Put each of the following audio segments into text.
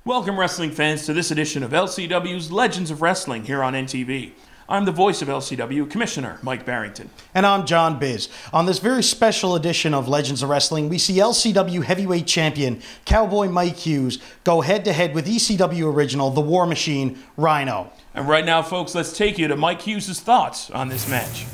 Welcome, wrestling fans, to this edition of LCW's Legends of Wrestling here on NTV. I'm the voice of LCW, Commissioner Mike Barrington. And I'm John Biz. On this very special edition of Legends of Wrestling, we see LCW Heavyweight Champion Cowboy Mike Hughes go head-to-head with ECW original, the War Machine, Rhino. And right now, folks, let's take you to Mike Hughes' thoughts on this match.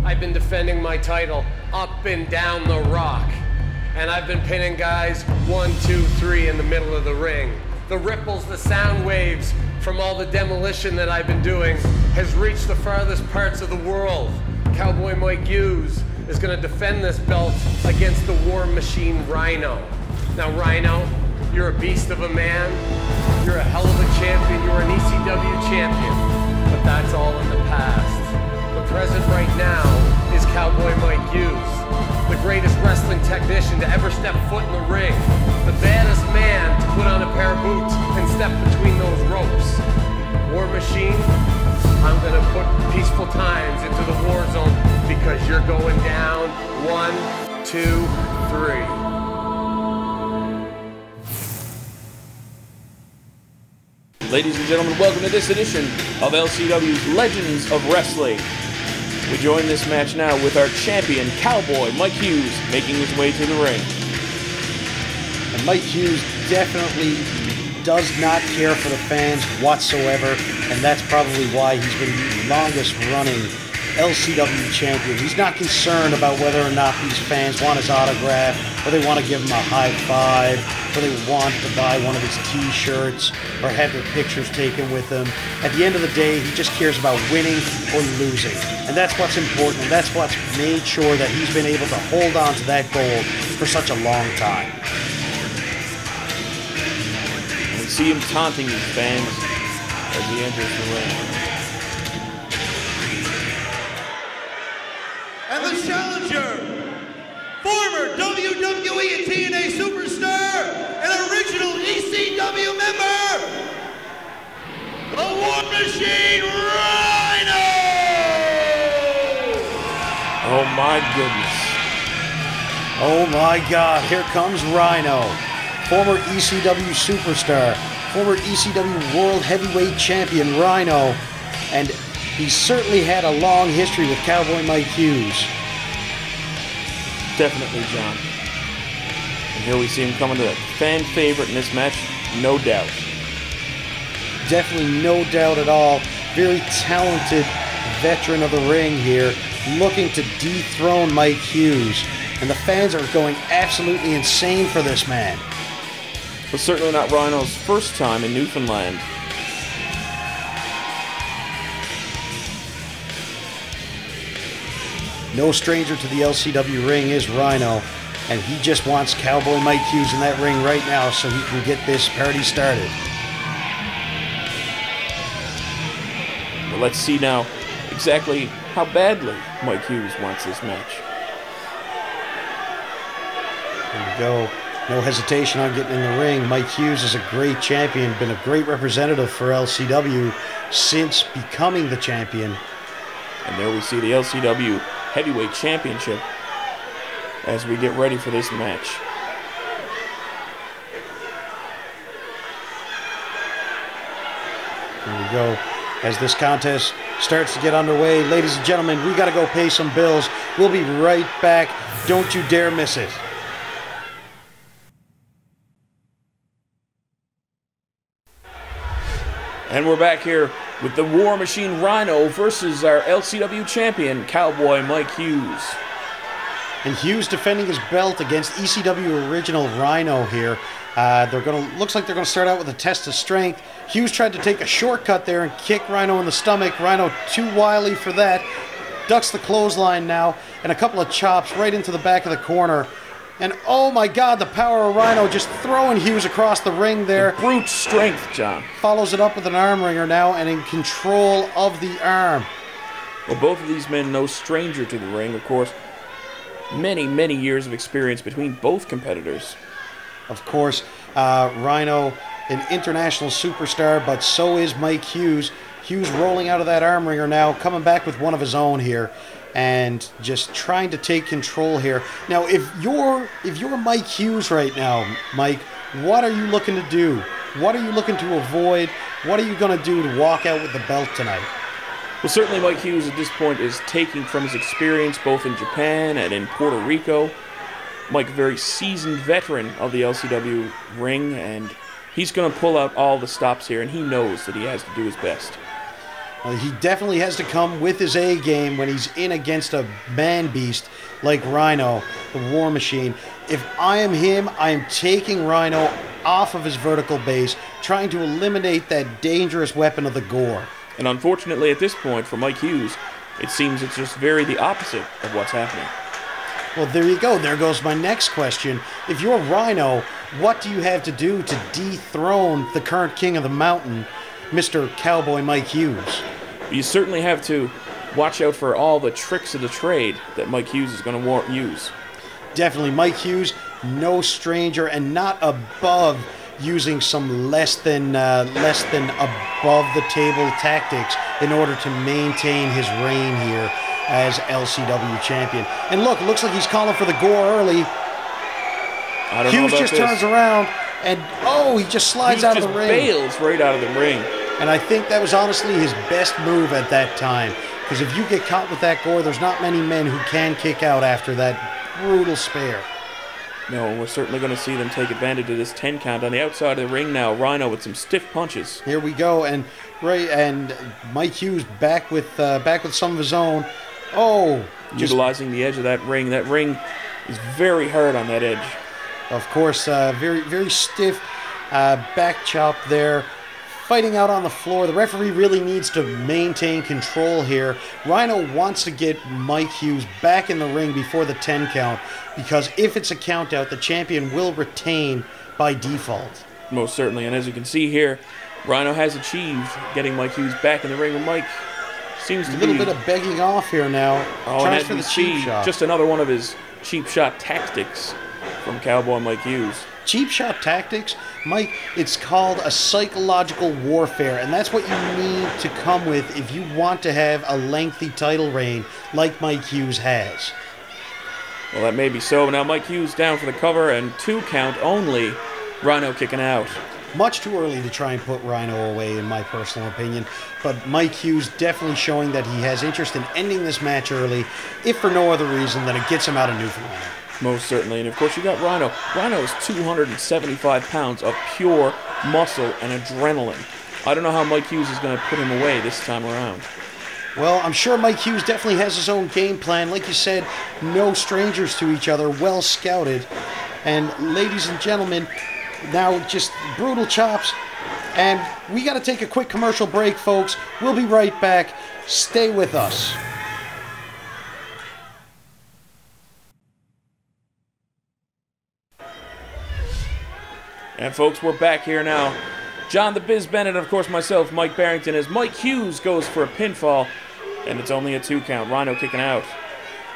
I've been defending my title up and down the rock. And I've been pinning guys 1, 2, 3 in the middle of the ring. The ripples, the sound waves from all the demolition that I've been doing has reached the farthest parts of the world. Cowboy Mike Hughes is going to defend this belt against the War Machine Rhino. Now Rhino, you're a beast of a man. You're a hell of a champion. You're an ECW champion. But that's all in the past. The present right now is Cowboy Mike Hughes, the greatest wrestling technician to ever step foot in the ring, the baddest man to put on a pair of boots and step between those ropes. War Machine, I'm gonna put peaceful times into the war zone because you're going down 1, 2, 3. Ladies and gentlemen, welcome to this edition of LCW's Legends of Wrestling. We join this match now with our champion, Cowboy Mike Hughes, making his way to the ring. And Mike Hughes definitely does not care for the fans whatsoever, and that's probably why he's been the longest running LCW champion. He's not concerned about whether or not these fans want his autograph, or they want to give him a high five, or they want to buy one of his t-shirts, or have their pictures taken with him. At the end of the day, he just cares about winning or losing. And that's what's important, and that's what's made sure that he's been able to hold on to that gold for such a long time. And we see him taunting his fans as he enters the ring. And the challenger, former WWE and TNA superstar and original ECW member, the War Machine Rhino! Oh my goodness. Oh my God, here comes Rhino, former ECW superstar, former ECW World Heavyweight Champion Rhino, and he certainly had a long history with Cowboy Mike Hughes. Definitely, John. And here we see him coming to a fan favorite in this match, no doubt. Definitely no doubt at all. Very talented veteran of the ring here, looking to dethrone Mike Hughes. And the fans are going absolutely insane for this man. But certainly not Rhino's first time in Newfoundland. No stranger to the LCW ring is Rhino, and he just wants Cowboy Mike Hughes in that ring right now so he can get this party started. Well, let's see now exactly how badly Mike Hughes wants this match. There we go. No hesitation on getting in the ring. Mike Hughes is a great champion, been a great representative for LCW since becoming the champion. And there we see the LCW Heavyweight Championship as we get ready for this match. Here we go. As this contest starts to get underway, ladies and gentlemen, we got to go pay some bills. We'll be right back. Don't you dare miss it. And we're back here with the War Machine Rhino versus our LCW champion, Cowboy Mike Hughes. And Hughes defending his belt against ECW original Rhino here. Looks like they're gonna start out with a test of strength. Hughes tried to take a shortcut there and kick Rhino in the stomach. Rhino too wily for that. Ducks the clothesline now, and a couple of chops right into the back of the corner. And oh my God, the power of Rhino just throwing Hughes across the ring there. The brute strength, John. Follows it up with an arm wringer now and in control of the arm. Well, both of these men no stranger to the ring, of course. Many, many years of experience between both competitors. Of course, Rhino, an international superstar, but so is Mike Hughes. Hughes rolling out of that arm wringer now, coming back with one of his own here. and just trying to take control here. Now, if you're Mike Hughes right now, Mike, What are you looking to do? What are you looking to avoid? What are you going to do to walk out with the belt tonight? Well, certainly Mike Hughes at this point is taking from his experience both in Japan and in Puerto Rico. Mike, a very seasoned veteran of the LCW ring, and he's going to pull out all the stops here, and he knows that he has to do his best. Well, he definitely has to come with his A game when he's in against a man beast like Rhino, the War Machine. If I am him, I am taking Rhino off of his vertical base, trying to eliminate that dangerous weapon of the gore. And unfortunately, at this point, for Mike Hughes, it seems it's just very the opposite of what's happening. Well, there you go. There goes my next question. If you're Rhino, what do you have to do to dethrone the current king of the mountain, Mr. Cowboy Mike Hughes? You certainly have to watch out for all the tricks of the trade that Mike Hughes is going to use. Definitely. Mike Hughes, no stranger and not above using some less than above the table tactics in order to maintain his reign here as LCW champion. And look, it looks like he's calling for the gore early. I don't Hughes know about just this. turns around and he just slides out of the ring. Bails right out of the ring. And I think that was honestly his best move at that time. Because if you get caught with that gore, there's not many men who can kick out after that brutal spare. No, we're certainly going to see them take advantage of this 10 count. On the outside of the ring now, Rhino with some stiff punches. Here we go, and Mike Hughes back with some of his own. Utilizing the edge of that ring. That ring is very hard on that edge. Of course, very, very stiff back chop there. Fighting out on the floor. The referee really needs to maintain control here. Rhino wants to get Mike Hughes back in the ring before the 10 count, because if it's a count out, the champion will retain by default. Most certainly, and as you can see here, Rhino has achieved getting Mike Hughes back in the ring, and Mike seems to be a little bit of begging off here now. Tries for the cheap shot. Just another one of his cheap shot tactics from Cowboy Mike Hughes. Cheap shot tactics, Mike, it's called a psychological warfare, and that's what you need to come with if you want to have a lengthy title reign like Mike Hughes has. Well, that may be so. Now Mike Hughes down for the cover, and 2 count only. Rhino kicking out. Much too early to try and put Rhino away, in my personal opinion, but Mike Hughes definitely showing that he has interest in ending this match early, if for no other reason than it gets him out of Newfoundland. Most certainly, and of course you got Rhino. Rhino is 275 pounds of pure muscle and adrenaline. I don't know how Mike Hughes is going to put him away this time around. Well, I'm sure Mike Hughes definitely has his own game plan. Like you said, no strangers to each other, well scouted. And ladies and gentlemen, now just brutal chops. And we got to take a quick commercial break, folks. We'll be right back. Stay with us. And folks, we're back here now. John the Biz Bennett, and of course myself, Mike Barrington, as Mike Hughes goes for a pinfall, and it's only a 2 count. Rhino kicking out.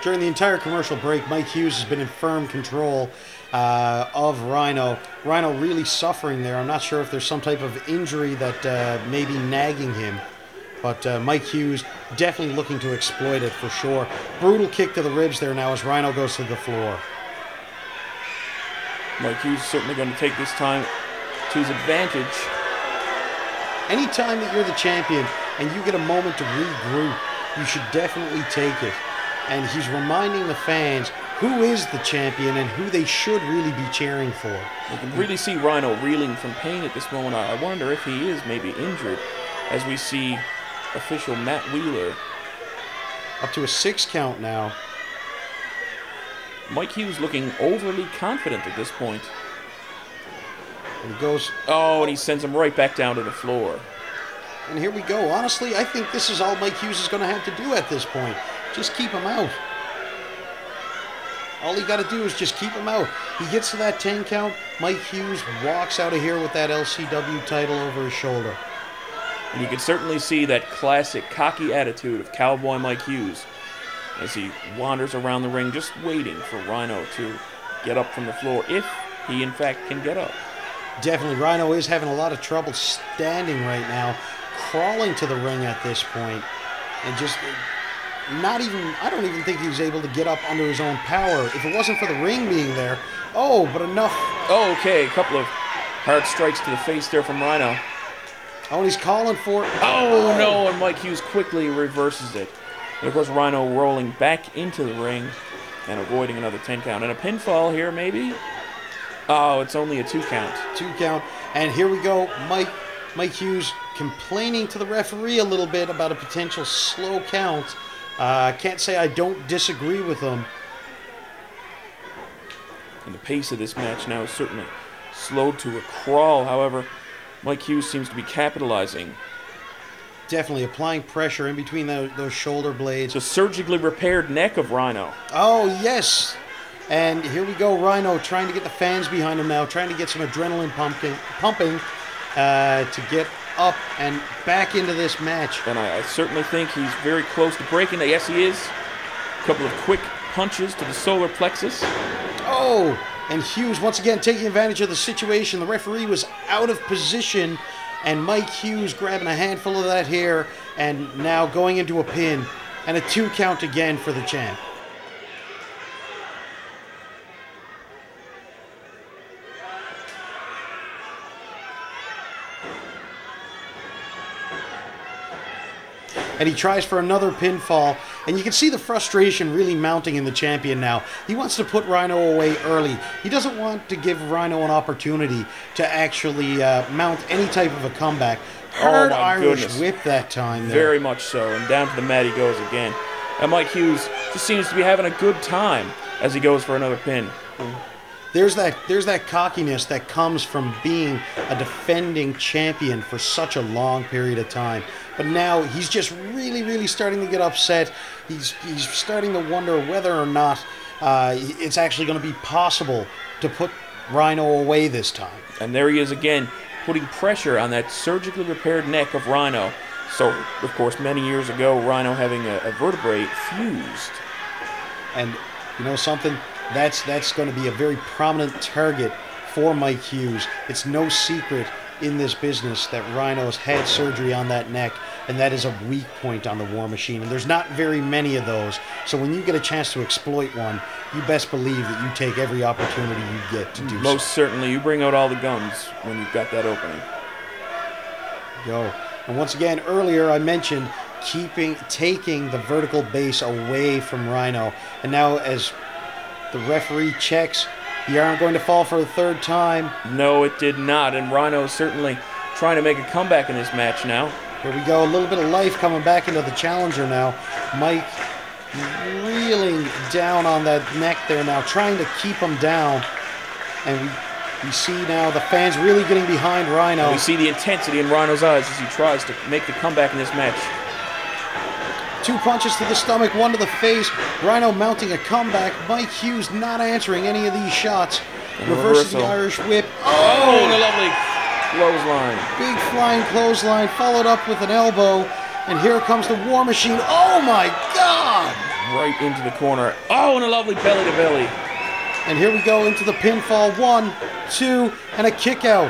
During the entire commercial break, Mike Hughes has been in firm control of Rhino. Rhino really suffering there. I'm not sure if there's some type of injury that may be nagging him, but Mike Hughes definitely looking to exploit it for sure. Brutal kick to the ribs there now as Rhino goes to the floor. Mike Hughes certainly going to take this time to his advantage. Anytime that you're the champion and you get a moment to regroup, you should definitely take it. And he's reminding the fans who is the champion and who they should really be cheering for. You can really see Rhino reeling from pain at this moment. I wonder if he is maybe injured, as we see official Matt Wheeler. Up to a 6 count now. Mike Hughes looking overly confident at this point. And he goes... Oh, and he sends him right back down to the floor. And here we go. Honestly, I think this is all Mike Hughes is going to have to do at this point. Just keep him out. All he got to do is just keep him out. He gets to that 10 count. Mike Hughes walks out of here with that LCW title over his shoulder. And you can certainly see that classic cocky attitude of Cowboy Mike Hughes as he wanders around the ring just waiting for Rhino to get up from the floor, if he in fact can get up. Definitely, Rhino is having a lot of trouble standing right now, crawling to the ring at this point, and just not even, I don't even think he was able to get up under his own power. If it wasn't for the ring being there, but enough. Oh, okay, a couple of Hard strikes to the face there from Rhino. Oh, and he's calling for it. Oh, no, and Mike Hughes quickly reverses it. And, of course, Rhino rolling back into the ring and avoiding another 10 count. And a pinfall here, maybe? Oh, it's only a 2 count. 2 count. And here we go. Mike Hughes complaining to the referee a little bit about a potential slow count. Can't say I don't disagree with him. And the pace of this match now is certainly slowed to a crawl. However, Mike Hughes seems to be capitalizing. Definitely applying pressure in between those shoulder blades. It's a surgically repaired neck of Rhino. Oh, yes. And here we go, Rhino trying to get the fans behind him now, trying to get some adrenaline pumping to get up and back into this match. And I certainly think he's very close to breaking it. Yes, he is. A couple of quick punches to the solar plexus. Oh, and Hughes once again taking advantage of the situation. The referee was out of position, and Mike Hughes grabbing a handful of that hair and now going into a pin. And a 2 count again for the champ. And he tries for another pinfall. And you can see the frustration really mounting in the champion now. He wants to put Rhino away early. He doesn't want to give Rhino an opportunity to actually mount any type of a comeback. Hard Irish whip that time there. Very much so. And down to the mat he goes again. And Mike Hughes just seems to be having a good time as he goes for another pin. There's that cockiness that comes from being a defending champion for such a long period of time. But now he's just really starting to get upset. He's starting to wonder whether or not it's actually going to be possible to put Rhino away this time. And there he is again, putting pressure on that surgically repaired neck of Rhino. So, of course, many years ago, Rhino having a vertebrae fused. And you know something? That's going to be a very prominent target for Mike Hughes. It's no secret in this business that Rhino's had surgery on that neck, and that is a weak point on the War Machine. And there's not very many of those. So when you get a chance to exploit one, you best believe that you take every opportunity you get to do so. Most certainly. You bring out all the guns when you've got that opening. Go. And once again, earlier I mentioned taking the vertical base away from Rhino. And now as the referee checks, the arm going to fall for a 3rd time. No, it did not. And Rhino is certainly trying to make a comeback in this match now. Here we go. A little bit of life coming back into the challenger now. Mike reeling down on that neck there now, trying to keep him down. And we see now the fans really getting behind Rhino. And we see the intensity in Rhino's eyes as he tries to make the comeback in this match. 2 punches to the stomach, 1 to the face. Rhino mounting a comeback. Mike Hughes not answering any of these shots. Reverses the Irish whip. Oh, and a lovely clothesline. Big flying clothesline, followed up with an elbow. And here comes the War Machine. Oh my God! Right into the corner. Oh, and a lovely belly to belly. And here we go into the pinfall. 1, 2, and a kick out.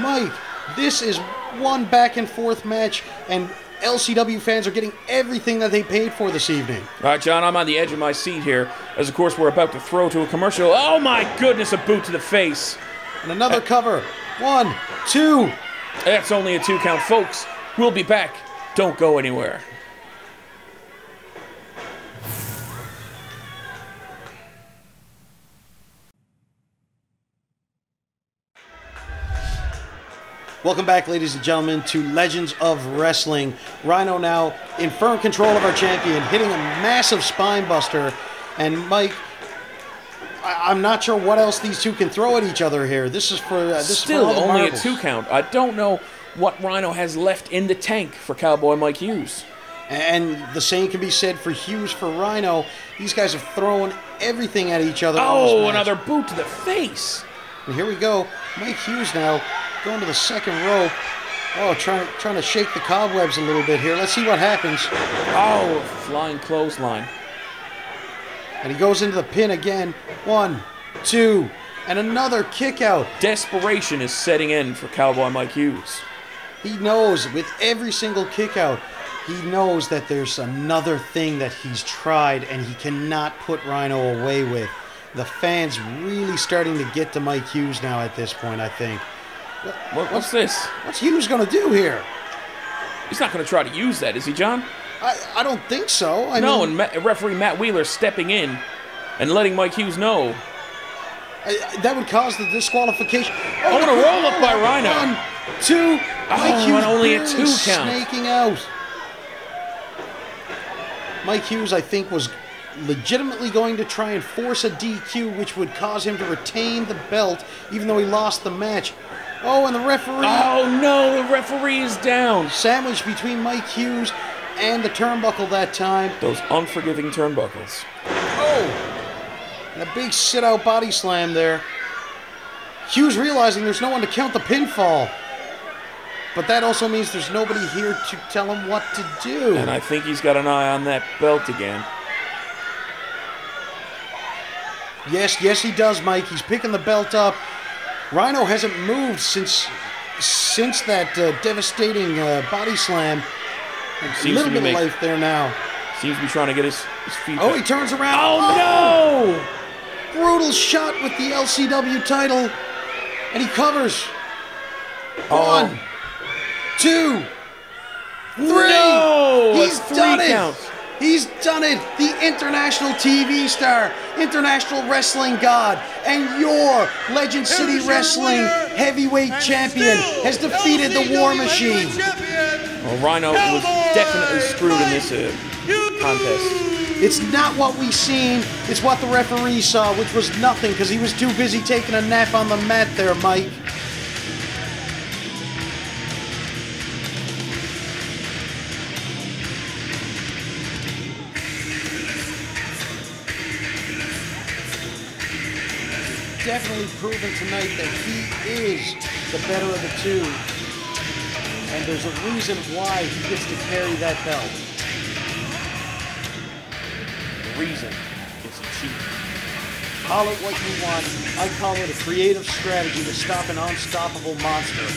Mike, this is one back and forth match, and LCW fans are getting everything that they paid for this evening. All right, John, I'm on the edge of my seat here, as of course we're about to throw to a commercial. Oh my goodness, a boot to the face. And another cover. 1, 2. That's only a 2 count, folks. We'll be back. Don't go anywhere. Welcome back, ladies and gentlemen, to Legends of Wrestling. Rhino now in firm control of our champion, hitting a massive spine buster. And Mike, I'm not sure what else these two can throw at each other here. This is for still for all the only marbles. a 2 count. I don't know what Rhino has left in the tank for Cowboy Mike Hughes. And the same can be said for Hughes for Rhino. These guys have thrown everything at each other. Oh, another boot to the face. And here we go. Mike Hughes now going to the second rope. Oh, trying to shake the cobwebs a little bit here. Let's see what happens. Oh, flying clothesline. And he goes into the pin again. 1, 2, and another kick out. Desperation is setting in for Cowboy Mike Hughes. He knows with every single kick out, he knows that there's another thing that he's tried and he cannot put Rhino away with. The fans really starting to get to Mike Hughes now at this point, I think. What's this? What's Hughes going to do here? He's not going to try to use that, is he, John? I don't think so. I mean, and referee Matt Wheeler stepping in and letting Mike Hughes know. That would cause the disqualification. Oh, and a roll-up by Rhino. 1, 2. Mike Hughes and only a 2 count. Snaking out. Mike Hughes, I think, was legitimately going to try and force a DQ, which would cause him to retain the belt, even though he lost the match. Oh, and the referee... Oh, no, the referee is down. Sandwiched between Mike Hughes and the turnbuckle that time. Those unforgiving turnbuckles. Oh! And a big sit-out body slam there. Hughes realizing there's no one to count the pinfall. But that also means there's nobody here to tell him what to do. And I think he's got an eye on that belt again. Yes, he does, Mike. He's picking the belt up. Rhino hasn't moved since that devastating body slam. A little bit of life there now. Seems to be trying to get his feet Oh, back. he turns around. Oh, no! Brutal shot with the LCW title. And he covers. 1, 2, 3. No! He's done it. Counts. He's done it. The international TV star, international wrestling god, and your Legend City Wrestling heavyweight champion has defeated the War Machine. Well, Rhino was definitely screwed in this contest. It's not what we seen, it's what the referee saw, which was nothing because he was too busy taking a nap on the mat there, Mike. Definitely proven tonight that he is the better of the two. And there's a reason why he gets to carry that belt. The reason is cheap. Call it what you want. I call it a creative strategy to stop an unstoppable monster.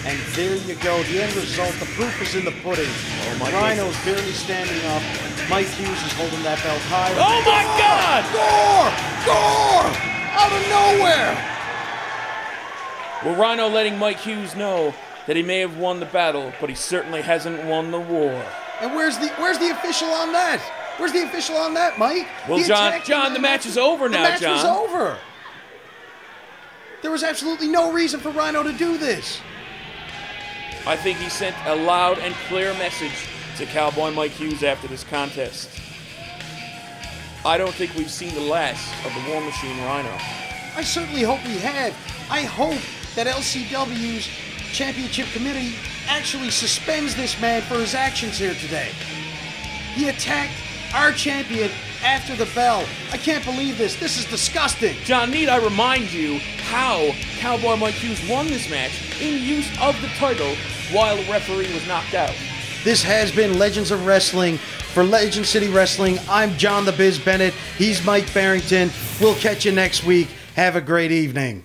And there you go. The end result, the proof is in the pudding. Rhino's barely standing up. Mike Hughes is holding that belt high. Oh my God! Gore! Out of nowhere! Well, Rhino letting Mike Hughes know that he may have won the battle, but he certainly hasn't won the war. And where's the official on that? Where's the official on that, Mike? Well, John, the match is over now, John. The match was over. There was absolutely no reason for Rhino to do this. I think he sent a loud and clear message to Cowboy Mike Hughes after this contest. I don't think we've seen the last of the War Machine Rhino. I certainly hope we have. I hope that LCW's Championship Committee actually suspends this man for his actions here today. He attacked our champion after the bell. I can't believe this. This is disgusting. John, need I remind you how Cowboy Mike Hughes won this match in use of the title while the referee was knocked out? This has been Legends of Wrestling. For Legend City Wrestling, I'm John the Biz Bennett. He's Mike Barrington. We'll catch you next week. Have a great evening.